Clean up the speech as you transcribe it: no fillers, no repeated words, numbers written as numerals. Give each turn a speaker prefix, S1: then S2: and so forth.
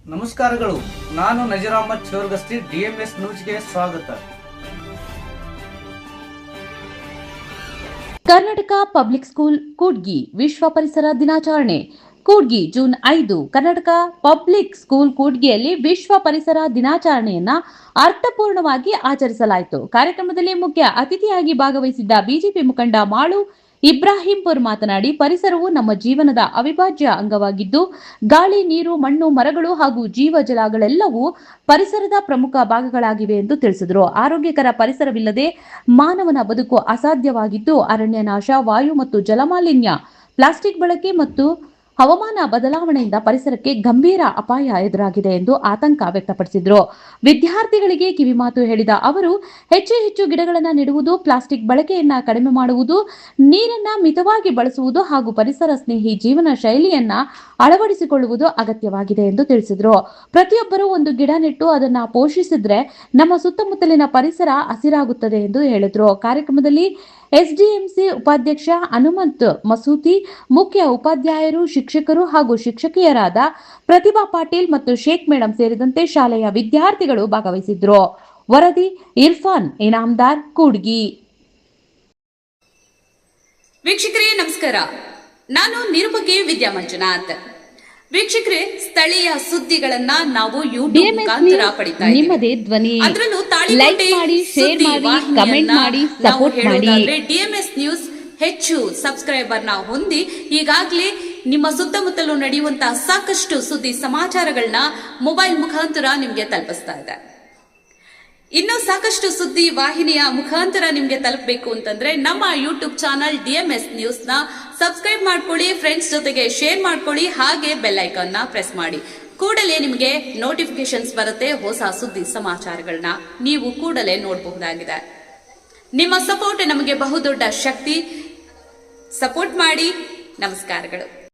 S1: ನಮಸ್ಕಾರಗಳು. ನಾನು ನಜೀರ್ ಅಹಮದ್ ಚೋರ್ಗಸ್ತಿ, ಡಿಎಂಎಸ್ ನ್ಯೂಸ್ಗೆ ಸ್ವಾಗತ.
S2: ಕರ್ನಾಟಕ ಪಬ್ಲಿಕ್ ಸ್ಕೂಲ್ ಕೂಡ್ಗಿ ವಿಶ್ವ ಪರಿಸರ ದಿನಾಚರಣೆ. Kudgi June 5. Karnataka public school ಕೂಡ್ಗಿಯಲ್ಲಿ ವಿಶ್ವ ಪರಿಸರ ದಿನಾಚರಣೆಯನ್ನ ಅರ್ಥಪೂರ್ಣವಾಗಿ ಆಚರಿಸಲಾಯಿತು. ಕಾರ್ಯಕ್ರಮದಲ್ಲಿ ಮುಖ್ಯ ಅತಿಥಿಯಾಗಿ ಭಾಗವಹಿಸಿದ್ದ ಬಿಜೆಪಿ ಮುಖಂಡ ಮಾಳು ಇಬ್ರಾಹಿಂಪುರ್ ಮಾತನಾಡಿ, ಪರಿಸರವು ನಮ್ಮ ಜೀವನದ ಅವಿಭಾಜ್ಯ ಅಂಗವಾಗಿದ್ದು, ಗಾಳಿ, ನೀರು, ಮಣ್ಣು, ಮರಗಳು ಹಾಗೂ ಜೀವಜಲಗಳೆಲ್ಲವೂ ಪರಿಸರದ ಪ್ರಮುಖ ಭಾಗಗಳಾಗಿವೆ ಎಂದು ತಿಳಿಸಿದರು. ಆರೋಗ್ಯಕರ ಪರಿಸರವಿಲ್ಲದೆ ಮಾನವನ ಬದುಕು ಅಸಾಧ್ಯವಾಗಿದ್ದು, ಅರಣ್ಯ ನಾಶ, ವಾಯು ಮತ್ತು ಜಲಮಾಲಿನ್ಯ, ಪ್ಲಾಸ್ಟಿಕ್ ಬಳಕೆ ಮತ್ತು ಹವಾಮಾನ ಬದಲಾವಣೆಯಿಂದ ಪರಿಸರಕ್ಕೆ ಗಂಭೀರ ಅಪಾಯ ಎದುರಾಗಿದೆ ಎಂದು ಆತಂಕ ವ್ಯಕ್ತಪಡಿಸಿದರು. ವಿದ್ಯಾರ್ಥಿಗಳಿಗೆ ಕಿವಿಮಾತು ಹೇಳಿದ ಅವರು, ಹೆಚ್ಚು ಗಿಡಗಳನ್ನು ನೆಡುವುದು, ಪ್ಲಾಸ್ಟಿಕ್ ಬಳಕೆಯನ್ನ ಕಡಿಮೆ ಮಾಡುವುದು, ನೀರನ್ನ ಮಿತವಾಗಿ ಬಳಸುವುದು ಹಾಗೂ ಪರಿಸರ ಸ್ನೇಹಿ ಜೀವನ ಶೈಲಿಯನ್ನ ಅಳವಡಿಸಿಕೊಳ್ಳುವುದು ಅಗತ್ಯವಾಗಿದೆ ಎಂದು ತಿಳಿಸಿದರು. ಪ್ರತಿಯೊಬ್ಬರೂ ಒಂದು ಗಿಡ ನೆಟ್ಟು ಅದನ್ನ ಪೋಷಿಸಿದ್ರೆ ನಮ್ಮ ಸುತ್ತಮುತ್ತಲಿನ ಪರಿಸರ ಹಸಿರಾಗುತ್ತದೆ ಎಂದು ಹೇಳಿದರು. ಕಾರ್ಯಕ್ರಮದಲ್ಲಿ ಎಸ್ಡಿಎಂಸಿ ಉಪಾಧ್ಯಕ್ಷ ಹನುಮಂತ್ ಮಸೂತಿ, ಮುಖ್ಯ ಉಪಾಧ್ಯಾಯರು, ಶಿಕ್ಷಕರು ಹಾಗೂ ಶಿಕ್ಷಕಿಯರಾದ ಪ್ರತಿಭಾ ಪಾಟೀಲ್ ಮತ್ತು ಶೇಖ್ ಮೇಡಂ ಸೇರಿದಂತೆ ಶಾಲೆಯ ವಿದ್ಯಾರ್ಥಿಗಳು ಭಾಗವಹಿಸಿದ್ರು. ವರದಿ ಇರ್ಫಾನ್ ಇನಾಮದಾರ್, ಕೂಡ್ಗಿ.
S3: ವೀಕ್ಷಕರೇ ನಮಸ್ಕಾರ, ನಾನು ನಿರುಪಗೆ ವಿದ್ಯಾ ಮಂಜುನಾಥ್. ವೀಕ್ಷಕರೇ, ಸ್ಥಳೀಯ ಸುದ್ದಿಗಳನ್ನ ನಾವು ಯೂಟ್ಯೂಬ್ ಮುಖಾಂತರ ಪಡಿತಾ ಇದ್ದೀವಿ. ಅದರಲ್ಲೂ ತಾಳಿಕೋಟೆ ಸುದ್ದಿ ವಾಹಿನಿಯನ್ನ ಡಿಎಂಎಸ್ ನ್ಯೂಸ್ ಹೆಚ್ಚು ಸಬ್ಸ್ಕ್ರೈಬರ್ನ ಹೊಂದಿ ಈಗಾಗಲೇ ನಿಮ್ಮ ಸುತ್ತಮುತ್ತಲೂ ನಡೆಯುವಂತಹ ಸಾಕಷ್ಟು ಸುದ್ದಿ ಸಮಾಚಾರಗಳನ್ನ ಮೊಬೈಲ್ ಮುಖಾಂತರ ನಿಮ್ಗೆ ತಲುಪಿಸ್ತಾ ಇದೆ. ಇನ್ನು ಸಾಕಷ್ಟು ಸುದ್ದಿ ವಾಹಿನಿಯ ಮುಖಾಂತರ ನಿಮ್ಗೆ ತಲುಪಬೇಕು ಅಂತಂದ್ರೆ ನಮ್ಮ ಯೂಟ್ಯೂಬ್ ಚಾನಲ್ ಡಿಎಂಎಸ್ ನ್ಯೂಸ್ ನ ಸಬ್ಸ್ಕ್ರೈಬ್ ಮಾಡ್ಕೊಳ್ಳಿ, ಫ್ರೆಂಡ್ಸ್ ಜೊತೆಗೆ ಶೇರ್ ಮಾಡ್ಕೊಳ್ಳಿ, ಹಾಗೆ ಬೆಲ್ ಐಕಾನ್ ನ ಪ್ರೆಸ್ ಮಾಡಿ. ಕೂಡಲೇ ನಿಮಗೆ ನೋಟಿಫಿಕೇಶನ್ಸ್ ಬರುತ್ತೆ. ಹೊಸ ಸುದ್ದಿ ಸಮಾಚಾರಗಳನ್ನ ನೀವು ಕೂಡಲೇ ನೋಡಬಹುದಾಗಿದೆ. ನಿಮ್ಮ ಸಪೋರ್ಟ್ ನಮಗೆ ಬಹುದೊಡ್ಡ ಶಕ್ತಿ. ಸಪೋರ್ಟ್ ಮಾಡಿ. ನಮಸ್ಕಾರಗಳು.